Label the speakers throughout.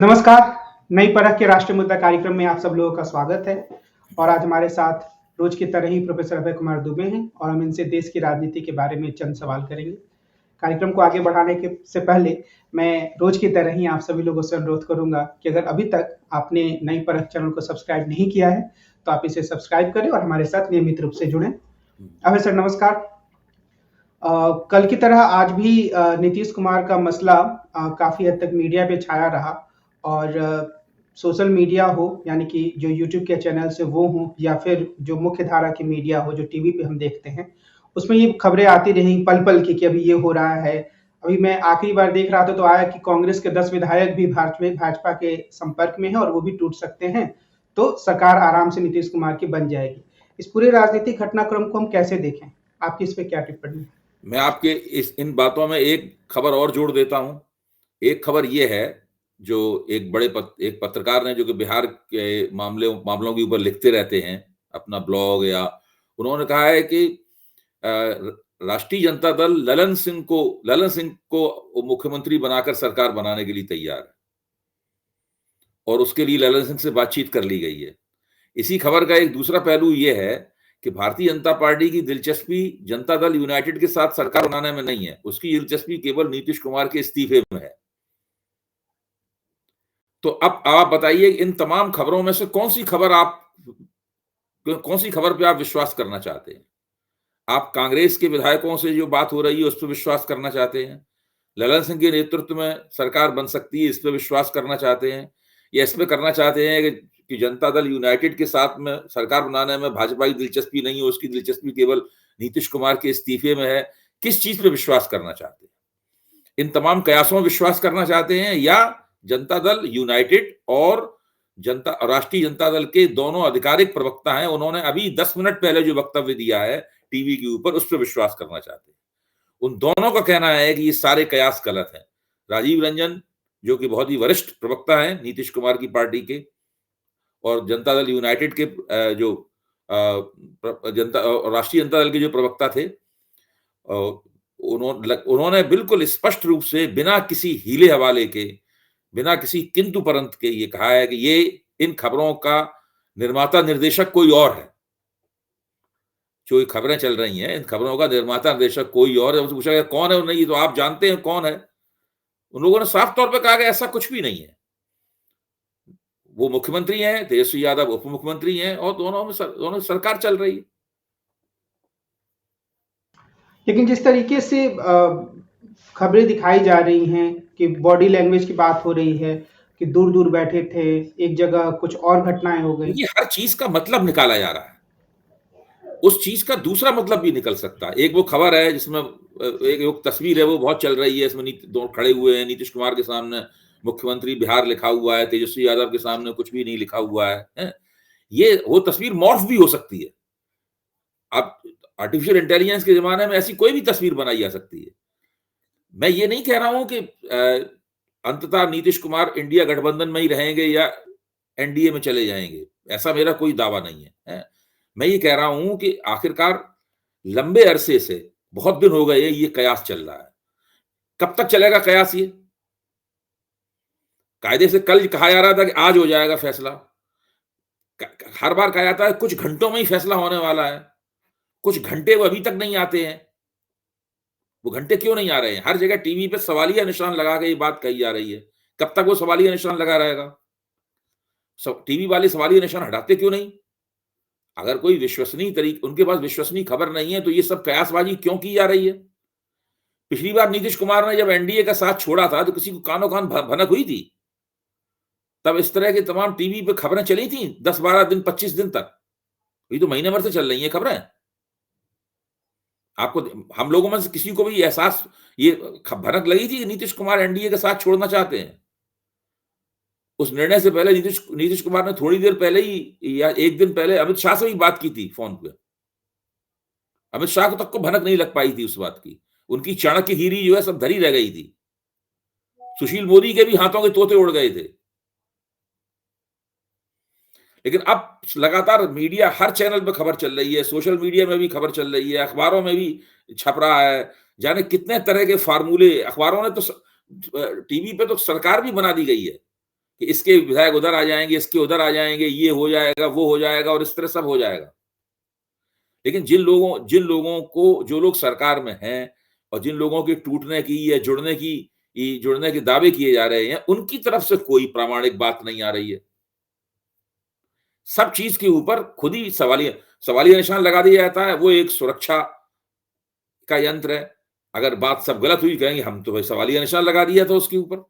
Speaker 1: नमस्कार। नई परख के राष्ट्रीय मुद्दा कार्यक्रम में आप सब लोगों का स्वागत है। और आज हमारे साथ रोज की तरह ही प्रोफेसर अभय कुमार दुबे हैं और हम इनसे देश की राजनीति के बारे में चंद सवाल करेंगे। कार्यक्रम को आगे बढ़ाने के से पहले मैं रोज की तरह ही आप सभी लोगों से अनुरोध करूंगा कि अगर अभी तक आपने नई परख चैनल को सब्सक्राइब नहीं किया है तो आप इसे सब्सक्राइब करें और हमारे साथ नियमित रूप से जुड़ें। अभय सर नमस्कार। कल की तरह आज भी नीतीश कुमार का मसला काफी हद तक मीडिया पे छाया रहा और सोशल मीडिया हो यानी कि जो यूट्यूब के चैनल से वो हो या फिर जो मुख्य धारा की मीडिया हो जो टीवी पे हम देखते हैं उसमें ये खबरें आती रही पल पल की कि अभी ये हो रहा है। अभी मैं आखिरी बार देख रहा था तो आया कि कांग्रेस के 10 विधायक भी भाजपा के संपर्क में है और वो भी टूट सकते हैं, तो सरकार आराम से नीतीश कुमार की बन जाएगी। इस पूरे राजनीतिक घटनाक्रम को हम कैसे देखें, आपकी इस पे क्या टिप्पणी है?
Speaker 2: मैं आपके इन बातों में एक खबर और जोड़ देता हूं। एक खबर यह है जो एक एक पत्रकार ने जो कि बिहार के मामलों के ऊपर लिखते रहते हैं अपना ब्लॉग या उन्होंने कहा है कि राष्ट्रीय जनता दल ललन सिंह को मुख्यमंत्री बनाकर सरकार बनाने के लिए तैयार है और उसके लिए ललन सिंह से बातचीत कर ली गई है। इसी खबर का एक दूसरा पहलू यह है कि भारतीय जनता पार्टी की दिलचस्पी जनता दल यूनाइटेड के साथ सरकार बनाने में नहीं है, उसकी दिलचस्पी केवल नीतीश कुमार के इस्तीफे में है। तो अब आप बताइए इन तमाम खबरों में से कौन सी खबर पे आप विश्वास करना चाहते हैं? आप कांग्रेस के विधायकों से जो बात हो रही है उस पर विश्वास करना चाहते हैं, ललन सिंह के नेतृत्व में सरकार बन सकती है इस पर विश्वास करना चाहते हैं, या इस पे करना चाहते हैं कि जनता दल यूनाइटेड के साथ में सरकार बनाने में भाजपा की दिलचस्पी नहीं है, उसकी दिलचस्पी केवल नीतीश कुमार के इस्तीफे में है? किस चीज पे विश्वास करना चाहते हैं? इन तमाम कयासों में विश्वास करना चाहते हैं या जनता दल यूनाइटेड और राष्ट्रीय जनता दल के दोनों आधिकारिक प्रवक्ता हैं, उन्होंने अभी 10 मिनट पहले जो वक्तव्य दिया है टीवी के ऊपर उस पर विश्वास करना चाहते हैं? उन दोनों का कहना है कि ये सारे कयास गलत हैं। राजीव रंजन जो कि बहुत ही वरिष्ठ प्रवक्ता हैं नीतीश कुमार की पार्टी के और जनता दल यूनाइटेड के जो राष्ट्रीय जनता दल के जो प्रवक्ता थे, उन्होंने बिल्कुल स्पष्ट रूप से बिना किसी हीले हवाले के, बिना किसी किंतु परंतु के ये कहा है कि ये इन खबरों का निर्माता निर्देशक कोई और है। जो ये खबरें चल रही हैं इन खबरों का निर्माता निर्देशक कोई और है। पूछा गया कौन है, नहीं तो आप जानते हैं कौन है। उन लोगों ने साफ तौर पर कहा कि ऐसा कुछ भी नहीं है। वो मुख्यमंत्री हैं, तेजस्वी यादव उप मुख्यमंत्री हैं और दोनों सरकार चल रही है।
Speaker 1: लेकिन जिस तरीके से खबरें दिखाई जा रही हैं कि बॉडी लैंग्वेज की बात हो रही है कि दूर दूर बैठे थे, एक जगह कुछ और घटनाएं हो गई।
Speaker 2: ये हर चीज का मतलब निकाला जा रहा है, उस चीज का दूसरा मतलब भी निकल सकता है। एक वो खबर है जिसमें एक तस्वीर है वो बहुत चल रही है, इसमें दो खड़े हुए हैं, नीतीश कुमार के सामने मुख्यमंत्री बिहार लिखा हुआ है, तेजस्वी यादव के सामने कुछ भी नहीं लिखा हुआ है? ये वो तस्वीर मॉर्फ भी हो सकती है। अब आर्टिफिशियल इंटेलिजेंस के जमाने में ऐसी कोई भी तस्वीर बनाई जा सकती है। मैं ये नहीं कह रहा हूं कि अंततः नीतीश कुमार इंडिया गठबंधन में ही रहेंगे या एनडीए में चले जाएंगे, ऐसा मेरा कोई दावा नहीं है? मैं ये कह रहा हूं कि आखिरकार लंबे अरसे से, बहुत दिन हो गए ये कयास चल रहा है। कब तक चलेगा कयास? ये कायदे से कल कहा जा रहा था कि आज हो जाएगा फैसला, हर बार कहा जाता है कुछ घंटों में ही फैसला होने वाला है, कुछ घंटे वो अभी तक नहीं आते हैं। वो घंटे क्यों नहीं आ रहे हैं? हर जगह टीवी पे सवालिया निशान लगा के ये बात कही जा रही है। कब तक वो सवालिया निशान लगा रहेगा? टीवी वाले सवालिया निशान हटाते क्यों नहीं? अगर कोई विश्वसनीय तरीके, उनके पास विश्वसनीय खबर नहीं है तो ये सब कयासबाजी क्यों की जा रही है? पिछली बार नीतीश कुमार ने जब एनडीए का साथ छोड़ा था तो किसी को कानों कान भनक हुई थी? तब इस तरह की तमाम टीवी पे खबरें चली थी 10-12 दिन 25 दिन तक। ये तो महीने भर से चल रही है खबरें। आपको, हम लोगों में से किसी को भी एहसास, ये भनक लगी थी कि नीतीश कुमार एनडीए के साथ छोड़ना चाहते हैं? उस निर्णय से पहले नीतीश कुमार ने थोड़ी देर पहले ही या एक दिन पहले अमित शाह से भी बात की थी फोन पे। अमित शाह को तक को भनक नहीं लग पाई थी उस बात की। उनकी चाणक्यगिरी जो है सब धरी रह गई थी। सुशील मोदी के भी हाथों के तोते उड़ गए थे। लेकिन अब लगातार मीडिया हर चैनल पे खबर चल रही है, सोशल मीडिया में भी खबर चल रही है, अखबारों में भी छप रहा है। जाने कितने तरह के फार्मूले अखबारों ने तो टीवी पे तो सरकार भी बना दी गई है कि इसके विधायक उधर आ जाएंगे, इसके उधर आ जाएंगे, ये हो जाएगा, वो हो जाएगा और इस तरह सब हो जाएगा। लेकिन जिन लोगों को, जो लोग सरकार में हैं और जिन लोगों की टूटने की या जुड़ने के दावे किए जा रहे हैं, उनकी तरफ से कोई प्रामाणिक बात नहीं आ रही है। सब चीज के ऊपर खुद ही सवालिया निशान लगा दिया जाता है। वो एक सुरक्षा का यंत्र है। अगर बात सब गलत हुई, कहेंगे हम तो भाई सवालिया निशान लगा दिया था उसके ऊपर।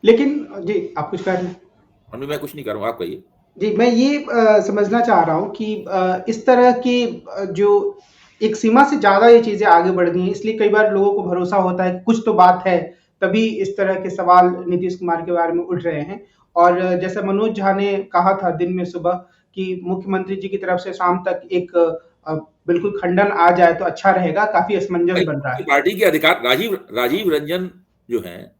Speaker 1: लेकिन जी, आप कुछ कह रहे हैं?
Speaker 2: मैं कुछ नहीं कर रहा हूं, आप कहिए।
Speaker 1: जी, मैं ये समझना चाह रहा हूँ कि इस तरह की जो एक सीमा से ज़्यादा ये चीज़ें आगे बढ़ गई हैं, इसलिए कई बार लोगों को भरोसा होता है कि कुछ तो बात है, तभी इस तरह के सवाल नीतीश कुमार के बारे में उठ रहे हैं। और जैसा मनोज झा ने कहा था दिन में सुबह कि मुख्यमंत्री जी की तरफ से शाम तक एक बिल्कुल खंडन आ जाए तो अच्छा रहेगा, काफ़ी असमंजस बन रहा है।
Speaker 2: पार्टी के अधिकार, राजीव रंजन जो हैं,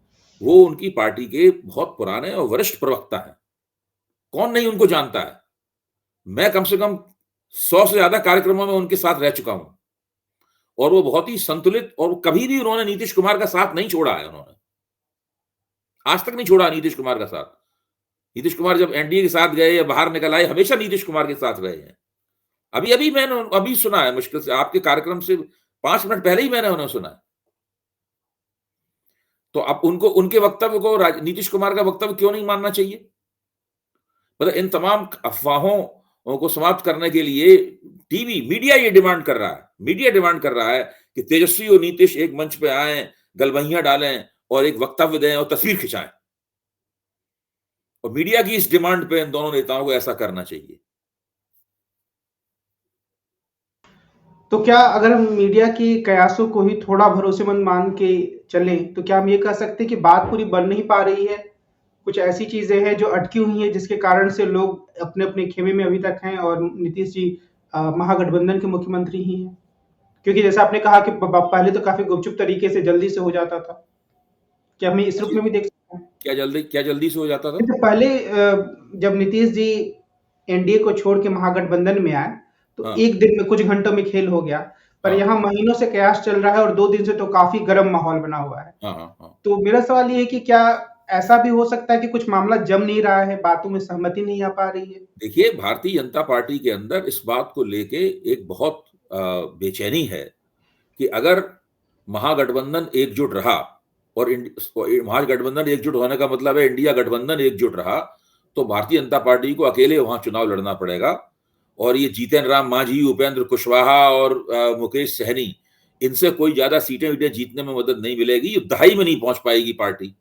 Speaker 2: वो उनकी पार्टी के बहुत पुराने और वरिष्ठ प्रवक्ता हैं। कौन नहीं उनको जानता है। मैं कम से कम 100 से ज्यादा कार्यक्रमों में उनके साथ रह चुका हूं और वो बहुत ही संतुलित, और कभी भी उन्होंने नीतीश कुमार का साथ नहीं छोड़ा है। उन्होंने आज तक नहीं छोड़ा नीतीश कुमार का साथ। नीतीश कुमार जब एनडीए के साथ गए या बाहर निकल आए, हमेशा नीतीश कुमार के साथ रहे हैं। अभी मैंने अभी सुना है, मुश्किल से आपके कार्यक्रम से 5 मिनट पहले ही मैंने उन्हें सुना है। तो अब उनको, उनके वक्तव्य को नीतीश कुमार का वक्तव्य क्यों नहीं मानना चाहिए? मतलब इन तमाम अफवाहों को समाप्त करने के लिए मीडिया ये डिमांड कर रहा है, मीडिया डिमांड कर रहा है कि तेजस्वी और नीतीश एक मंच पे आए, गलबहियां डालें और एक वक्तव्य दें और तस्वीर खिंचाएं। और मीडिया की इस डिमांड पे इन दोनों नेताओं को ऐसा करना चाहिए।
Speaker 1: तो क्या अगर हम मीडिया के कयासों को ही थोड़ा भरोसेमंद मान के चलें, तो क्या हम ये कह सकते हैं कि बात पूरी बन नहीं पा रही है? कुछ ऐसी चीजें हैं जो अटकी हुई हैं जिसके कारण से लोग अपने-अपने खेमे में अभी तक हैं और नीतीश जी महागठबंधन के मुख्यमंत्री ही हैं। क्योंकि जैसा आपने कहा कि ब ब पहले तो काफ़ी गुपचुप तरीके से जल्दी से हो जाता था। क्या हम इस रूप में भी देख सकते हैं?
Speaker 2: क्या जल्दी से हो जाता था?
Speaker 1: नहीं तो पहले जब नीतीश जी एनडीए को छोड़ के महागठबंधन में आए, तो
Speaker 2: हाँ।
Speaker 1: 1 दिन में, कुछ घंटों में खेल हो गया। पर
Speaker 2: हाँ।
Speaker 1: यहाँ महीनों से कयास चल रहा है और 2 दिन से तो काफ़ी गर्म माहौल बना हुआ है।
Speaker 2: हाँ, हाँ, हाँ।
Speaker 1: तो मेरा सवाल ये है कि क्या ऐसा भी हो सकता है कि कुछ मामला जम नहीं रहा है, बातों में सहमति नहीं आ पा रही है?
Speaker 2: देखिए, भारतीय जनता पार्टी के अंदर इस बात को लेके एक बहुत बेचैनी है कि अगर महागठबंधन एकजुट रहा, और महागठबंधन एकजुट होने का मतलब है इंडिया गठबंधन एकजुट रहा, तो भारतीय जनता पार्टी को अकेले वहां चुनाव लड़ना पड़ेगा। और ये जीतन राम मांझी, उपेंद्र कुशवाहा और मुकेश सहनी, इनसे कोई ज्यादा सीटें जीतने में मदद नहीं मिलेगी। ये दहाई में नहीं पहुंच पाएगी पार्टी।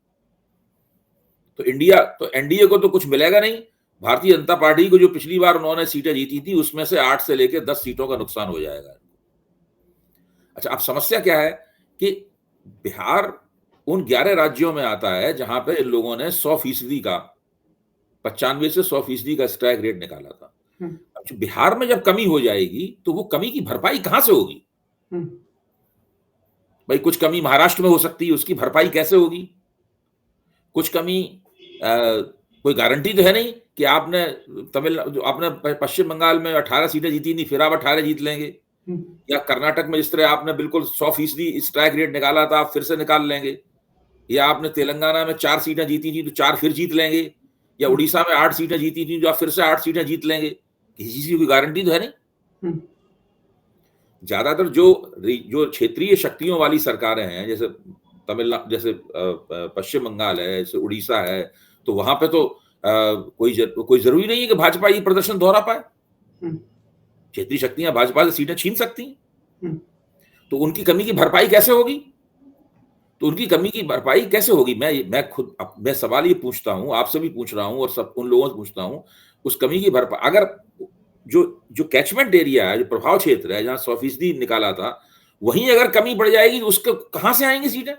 Speaker 2: तो एनडीए को तो कुछ मिलेगा नहीं। भारतीय जनता पार्टी को जो पिछली बार उन्होंने सीटें जीती थी, उसमें से 8 से लेकर 10 सीटों का नुकसान हो जाएगा। अच्छा, अब समस्या क्या है कि बिहार उन 11 राज्यों में आता है जहां पे इन लोगों ने 100% का, 95 से 100% का स्ट्राइक रेट निकाला था। अब बिहार में जब कमी हो जाएगी तो वो कमी की भरपाई कहां से होगी? भाई, कुछ कमी महाराष्ट्र में हो सकती है, उसकी भरपाई कैसे होगी? कुछ कमी कोई गारंटी तो है नहीं कि आपने पश्चिम बंगाल में 18 सीटें जीती नहीं, फिर आप 18 जीत लेंगे। या कर्नाटक में जिस तरह आपने बिल्कुल 100% स्ट्राइक रेट निकाला था, आप फिर से निकाल लेंगे। या आपने तेलंगाना में 4 सीटें जीती थी तो 4 फिर जीत लेंगे। या उड़ीसा में 8 सीटें जीती थी तो आप फिर से 8 सीटें जीत लेंगे। किसी चीज की कोई गारंटी तो है नहीं। ज्यादातर जो क्षेत्रीय शक्तियों वाली सरकारें हैं, जैसे तमिलनाडु, जैसे पश्चिम बंगाल है, जैसे उड़ीसा है, तो वहां पे तो कोई जरूरी नहीं है कि भाजपा ये प्रदर्शन दोहरा पाए। क्षेत्रीय शक्तियां भाजपा से सीटें छीन सकती हैं। तो उनकी कमी की भरपाई कैसे होगी? मैं सवाल ये पूछता हूं, आपसे भी पूछ रहा हूं और सब उन लोगों से पूछता हूं, उस कमी की भरपाई अगर जो कैचमेंट एरिया है, जो प्रभाव क्षेत्र है, जहां 100% निकाला था, वहीं अगर कमी बढ़ जाएगी तो उसके कहां से आएंगी सीटें?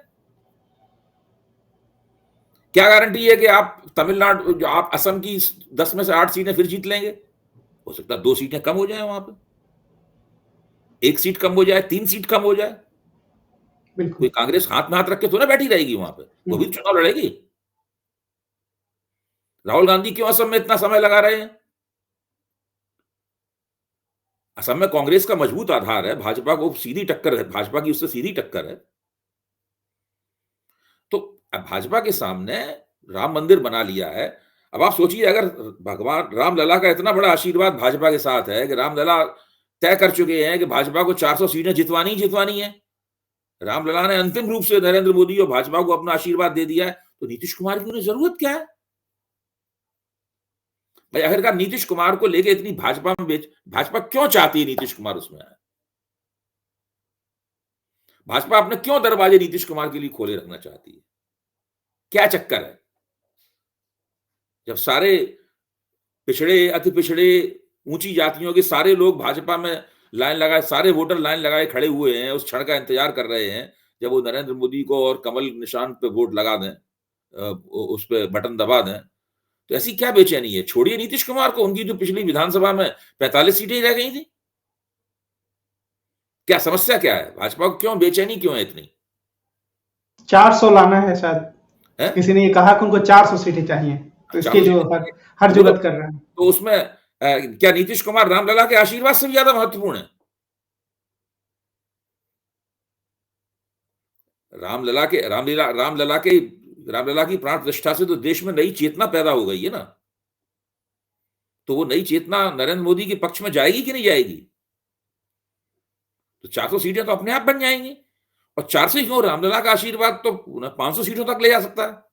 Speaker 2: क्या गारंटी है कि आप तमिलनाडु, जो आप असम की 10 में से 8 सीटें फिर जीत लेंगे? हो सकता है 2 सीटें कम हो जाए, वहां पे 1 सीट कम हो जाए, 3 सीट कम हो जाए। कोई कांग्रेस हाथ में हाथ रख के तो ना बैठी रहेगी वहां पे, वो भी चुनाव लड़ेगी। राहुल गांधी क्यों असम में इतना समय लगा रहे हैं? असम में कांग्रेस का मजबूत आधार है, भाजपा को सीधी टक्कर है, भाजपा की उससे सीधी टक्कर है। अब भाजपा के सामने राम मंदिर बना लिया है। अब आप सोचिए, अगर भगवान रामलला का इतना बड़ा आशीर्वाद भाजपा के साथ है कि रामलला तय कर चुके हैं कि भाजपा को 400 सीटें जितवानी ही जितवानी है, रामलला ने अंतिम रूप से नरेंद्र मोदी और भाजपा को अपना आशीर्वाद दे दिया है, तो नीतीश कुमार की उन्हें जरूरत क्या है भाई? आखिरकार नीतीश कुमार को लेके इतनी भाजपा क्यों चाहती है नीतीश कुमार उसमें आए? भाजपा अपने क्यों दरवाजे नीतीश कुमार के लिए खोले रखना चाहती है? क्या चक्कर है? जब सारे पिछड़े, अति पिछड़े, ऊंची जातियों के सारे लोग भाजपा में लाइन लगाए, सारे वोटर लाइन लगाए खड़े हुए हैं, उस क्षण का इंतजार कर रहे हैं जब वो नरेंद्र मोदी को और कमल निशान पे वोट लगा दें, उस पे बटन दबा दें, तो ऐसी क्या बेचैनी है? छोड़िए नीतीश कुमार को, उनकी जो पिछली विधानसभा में 45 सीटें रह गई थी। क्या समस्या क्या है? भाजपा को क्यों बेचैनी क्यों है इतनी?
Speaker 1: 400 लाना है शायद, किसी ने ये कहा कि उनको 400 सीटें चाहिए, तो इसके जो हर जुगत कर रहे हैं।
Speaker 2: तो उसमें क्या नीतीश कुमार रामलला के आशीर्वाद से भी ज्यादा महत्वपूर्ण है? रामलला की प्राण प्रतिष्ठा से तो देश में नई चेतना पैदा हो गई है ना। तो वो नई चेतना नरेंद्र मोदी के पक्ष में जाएगी कि नहीं जाएगी? तो 400 सीटें तो अपने आप बन जाएंगी। और 400 क्यों, रामलला का आशीर्वाद तो 500 सीटों तक ले जा सकता है।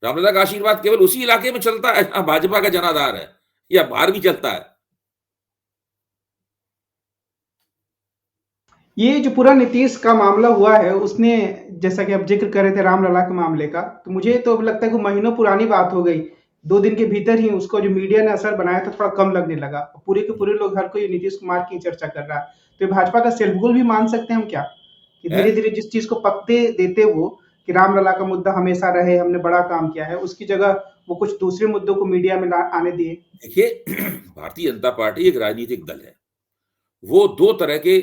Speaker 2: रामलला का आशीर्वाद केवल उसी इलाके में चलता है जहां भाजपा का जनाधार है, या बाहर भी चलता है?
Speaker 1: ये जो पूरा नीतीश का मामला हुआ है, उसने, जैसा कि आप जिक्र कर रहे थे रामलला के मामले का, तो मुझे तो लगता है कि महीनों पुरानी बात हो गई। 2 दिन के भीतर ही उसको जो मीडिया ने असर बनाया था थोड़ा कम लगने लगा। पूरे के पूरे लोग, हर कोई नीतीश कुमार की चर्चा कर रहा है। तो भाजपा का सेल्फ गोल भी मान सकते हैं हम क्या, कि धीरे धीरे जिस चीज को पकते देते वो, कि रामलला का मुद्दा हमेशा रहे, हमने बड़ा काम किया है, उसकी जगह वो कुछ दूसरे मुद्दों को मीडिया में आने दिए।
Speaker 2: देखिए, भारतीय जनता पार्टी एक राजनीतिक दल है। वो 2 तरह के,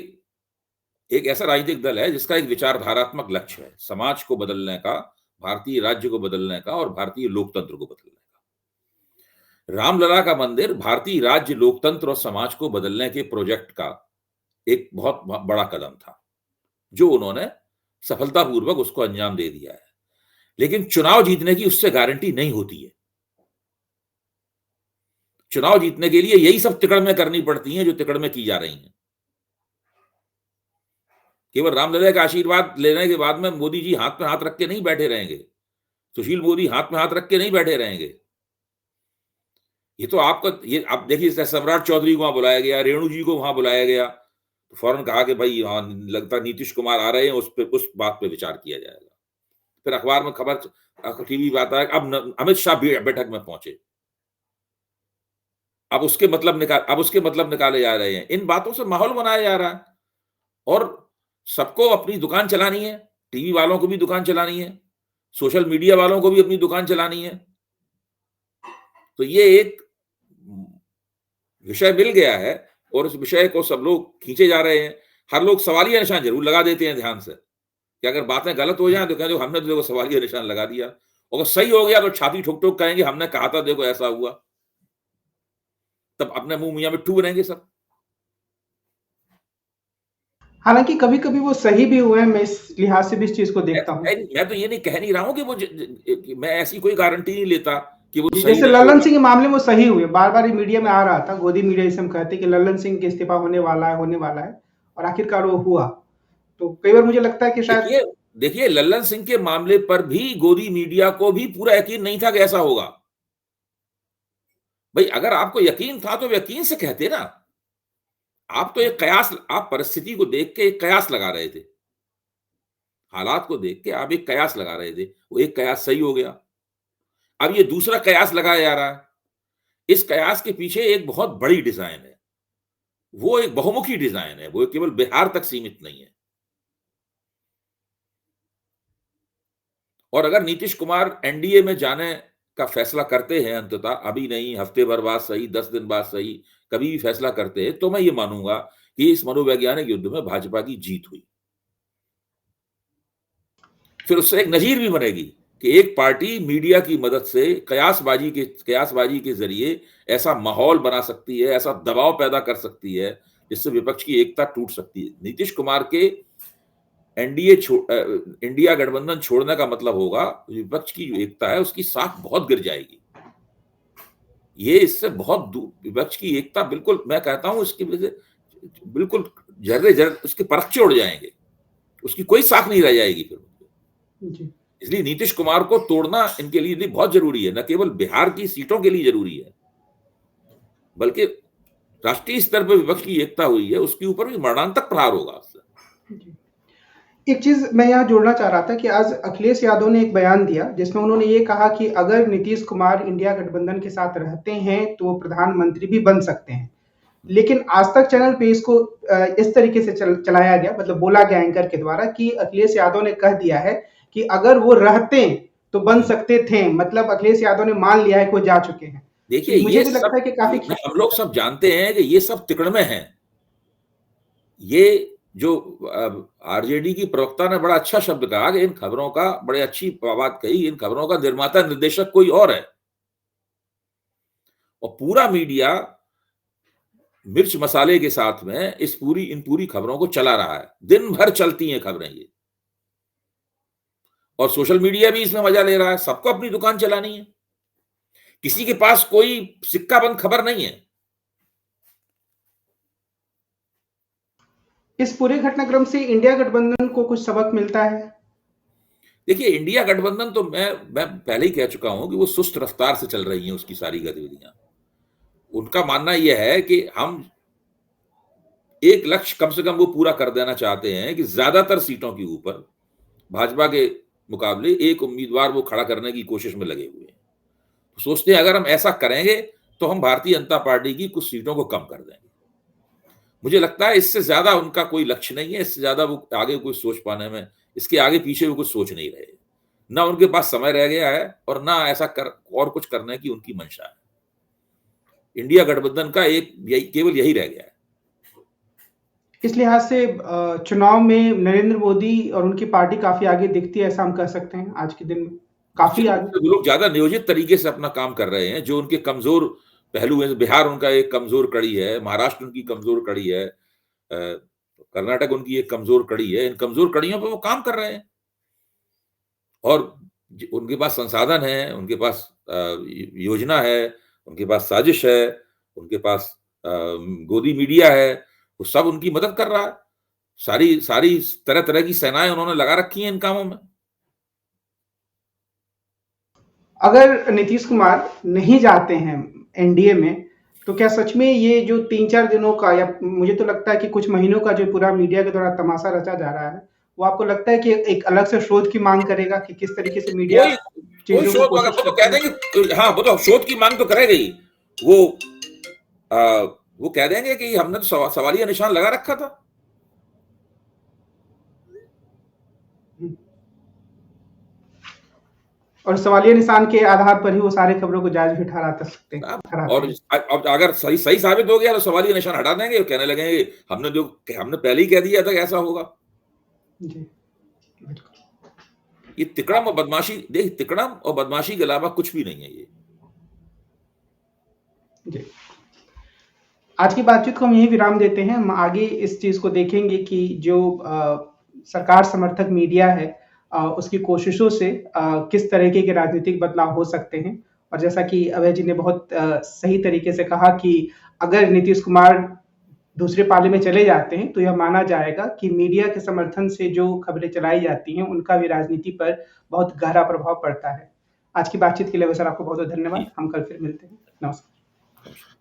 Speaker 2: एक ऐसा राजनीतिक दल है जिसका एक विचारधारात्मक लक्ष्य है, समाज को बदलने का, भारतीय राज्य को बदलने का और भारतीय लोकतंत्र को बदलने का। रामलला का मंदिर भारतीय राज्य, लोकतंत्र और समाज को बदलने के प्रोजेक्ट का एक बहुत बड़ा कदम था, जो उन्होंने सफलतापूर्वक उसको अंजाम दे दिया है। लेकिन चुनाव जीतने की उससे गारंटी नहीं होती है। चुनाव जीतने के लिए यही सब तिकड़ में करनी पड़ती हैं जो तिकड़ में की जा रही हैं। केवल रामलला का आशीर्वाद लेने के बाद में मोदी जी हाथ में हाथ रख के नहीं बैठे रहेंगे, सुशील मोदी हाथ में हाथ रख के नहीं बैठे रहेंगे। ये तो आपका, ये आप देखिए, सम्राट चौधरी को वहां बुलाया गया, रेणु जी को वहां बुलाया गया, तो फौरन कहा कि भाई हाँ, लगता नीतीश कुमार आ रहे हैं, उस बात पे विचार किया जाएगा। फिर अखबार में खबर, टीवी पे आता है अब अमित शाह बैठक में पहुंचे। अब उसके मतलब निकाले जा रहे हैं। इन बातों से माहौल बनाया जा रहा है, और सबको अपनी दुकान चलानी है। टीवी वालों को भी दुकान चलानी है, सोशल मीडिया वालों को भी अपनी दुकान चलानी है। तो ये एक विषय मिल गया है, और उस विषय को सब लोग खींचे जा रहे हैं। हर लोग सवालिया निशान जरूर लगा देते हैं ध्यान से, कि अगर बातें गलत हो जाए तो कहें देखो हमने तो देखो सवालिया निशान लगा दिया, और सही हो गया तो छाती ठोक ठोक कहेंगे हमने कहा था देखो ऐसा हुआ। तब अपने मुंह मियां मिट्ठू बनेंगे सब।
Speaker 1: हालांकि कभी कभी वो सही भी हुए, मैं इस लिहाज से भी इस चीज को देखता हूँ।
Speaker 2: मैं तो ये नहीं कह नहीं रहा हूं कि वो मैं ऐसी कोई गारंटी नहीं लेता कि वो सही।
Speaker 1: जैसे लल्लन सिंह के मामले में वो सही हुए, बार बार मीडिया में आ रहा था, गोदी मीडिया जिसे हम कहते हैं, कि लल्लन सिंह के इस्तीफा होने वाला है, और आखिरकार वो हुआ। तो कई बार मुझे लगता है कि शायद,
Speaker 2: देखिए लल्लन सिंह के मामले पर भी गोदी मीडिया को भी पूरा यकीन नहीं था कि ऐसा होगा। भाई अगर आपको यकीन था तो यकीन से कहते ना। आप तो एक कयास, आप परिस्थिति को देख के एक कयास लगा रहे थे, हालात को देख के आप एक कयास लगा रहे थे, वो एक कयास सही हो गया। अब ये दूसरा कयास लगाया जा रहा है। इस कयास के पीछे एक बहुत बड़ी डिजाइन है, वो एक बहुमुखी डिजाइन है, वो केवल बिहार तक सीमित नहीं है। और अगर नीतीश कुमार एनडीए में जाने का फैसला करते हैं अंततः, अभी नहीं, हफ्ते भर बाद सही, 10 दिन बाद सही, कभी भी फैसला करते हैं, तो मैं ये मानूंगा कि इस मनोवैज्ञानिक युद्ध में भाजपा की जीत हुई। फिर उससे एक नजीर भी बनेगी कि एक पार्टी मीडिया की मदद से कयासबाजी के जरिए ऐसा माहौल बना सकती है, ऐसा दबाव पैदा कर सकती है जिससे विपक्ष की एकता टूट सकती है। नीतीश कुमार के एनडीए इंडिया गठबंधन छोड़ने का मतलब होगा विपक्ष की जो एकता है उसकी साख बहुत गिर जाएगी। ये इससे बहुत विपक्ष की एकता बिल्कुल, मैं कहता हूं इसकी वजह से बिल्कुल जर्रे उसके परखचे उड़ जाएंगे, उसकी कोई साख नहीं रह जाएगी फिर। इसलिए नीतीश कुमार को तोड़ना इनके लिए बहुत जरूरी है, न केवल बिहार की सीटों के लिए जरूरी है बल्कि राष्ट्रीय स्तर पर विपक्ष की एकता हुई है उसके ऊपर भी मरणांतक प्रहार होगा।
Speaker 1: एक चीज मैं यहाँ जोड़ना चाह रहा था कि आज अखिलेश यादव ने एक बयान दिया जिसमें उन्होंने ये कहा कि अगर नीतीश कुमार इंडिया गठबंधन के साथ रहते हैं तो वो प्रधानमंत्री भी बन सकते हैं, लेकिन आज तक चैनल पे इसको इस तरीके से चलाया गया, मतलब बोला गया एंकर के द्वारा कि अखिलेश यादव ने कह दिया है कि अगर वो रहते तो बन सकते थे, मतलब अखिलेश यादव ने मान लिया है कि वो जा चुके हैं।
Speaker 2: देखिए
Speaker 1: मुझे भी लगता है कि काफी
Speaker 2: हम लोग सब जानते हैं कि ये सब तिकड़मे हैं। ये जो आरजेडी की प्रवक्ता ने बड़ा अच्छा शब्द कहा कि इन खबरों का, बड़े अच्छी बात कही, इन खबरों का निर्माता निर्देशक कोई और है और पूरा मीडिया मिर्च मसाले के साथ में इन पूरी खबरों को चला रहा है। दिन भर चलती हैं खबरें ये, और सोशल मीडिया भी इसमें मजा ले रहा है। सबको अपनी दुकान चलानी है, किसी के पास कोई सिक्का बंद खबर नहीं है।
Speaker 1: इस पूरे घटनाक्रम से इंडिया गठबंधन को कुछ सबक मिलता है?
Speaker 2: देखिए, इंडिया गठबंधन तो मैं पहले ही कह चुका हूं कि वो सुस्त रफ्तार से चल रही हैं उसकी सारी गतिविधियां। उनका मानना यह है कि हम एक लक्ष्य कम से कम वो पूरा कर देना चाहते हैं कि ज्यादातर सीटों के ऊपर भाजपा के मुकाबले एक उम्मीदवार वो खड़ा करने की कोशिश में लगे हुए हैं। तो सोचते हैं अगर हम ऐसा करेंगे तो हम भारतीय जनता पार्टी की कुछ सीटों को कम कर देंगे। मुझे लगता है इससे ज्यादा उनका कोई लक्ष्य नहीं है, इससे ज्यादा वो आगे कुछ सोच पाने में, इसके आगे पीछे वो कुछ सोच नहीं रहे। ना उनके पास समय रह गया है और ना ऐसा और कुछ करने की उनकी मंशा है। इंडिया गठबंधन का केवल यही रह गया है।
Speaker 1: इस लिहाज से चुनाव में नरेंद्र मोदी और उनकी पार्टी काफी आगे दिखती है, ऐसा हम कह सकते हैं आज के दिन में, काफी आगे।
Speaker 2: वो लोग ज्यादा नियोजित तरीके से अपना काम कर रहे हैं। जो उनके कमजोर पहलू है, बिहार उनका एक कमजोर कड़ी है, महाराष्ट्र उनकी कमजोर कड़ी है, कर्नाटक उनकी एक कमजोर कड़ी है। इन कमजोर कड़ियों पर वो काम कर रहे हैं और उनके पास संसाधन है, उनके पास योजना है, उनके पास साजिश है, उनके पास गोदी मीडिया है, वो सब उनकी मदद कर रहा है। सारी तरह तरह की सेनाएं उन्होंने लगा रखी हैं इन कामों में।
Speaker 1: अगर नीतीश कुमार नहीं जाते हैं एनडीए में तो क्या सच में ये जो 3-4 दिनों का, या मुझे तो लगता है कि कुछ महीनों का जो पूरा मीडिया के द्वारा तमाशा रचा जा रहा है, वो आपको लगता है कि एक अलग से शोध की मांग करेगा कि किस तरीके से मीडिया
Speaker 2: चीजों को तो कह देंगे, हाँ वो तो शोध की मांग तो करेगा ही। वो कह देंगे कि हमने तो सवालिया निशान लगा रखा था।
Speaker 1: और सवालिया निशान के आधार पर ही वो सारी खबरों को जायज भी ठहरा सकते हैं।
Speaker 2: और अगर सही साबित हो गया तो सवालिया निशान हटा देंगे, कहने लगेंगे हमने पहले ही कह दिया था कि ऐसा होगा। जी, ये तिकड़म और बदमाशी, देख तिकड़म और बदमाशी के अलावा कुछ भी नहीं है ये।
Speaker 1: जी, आज की बातचीत को हम यही विराम देते हैं। हम आगे इस चीज को देखेंगे कि जो सरकार समर्थक मीडिया है उसकी कोशिशों से किस तरीके के राजनीतिक बदलाव हो सकते हैं। और जैसा कि अभय जी ने बहुत सही तरीके से कहा कि अगर नीतीश कुमार दूसरे पाले में चले जाते हैं तो यह माना जाएगा कि मीडिया के समर्थन से जो खबरें चलाई जाती हैं उनका भी राजनीति पर बहुत गहरा प्रभाव पड़ता है। आज की बातचीत के लिए सर आपको बहुत बहुत धन्यवाद। हम कल फिर मिलते हैं। नमस्कार।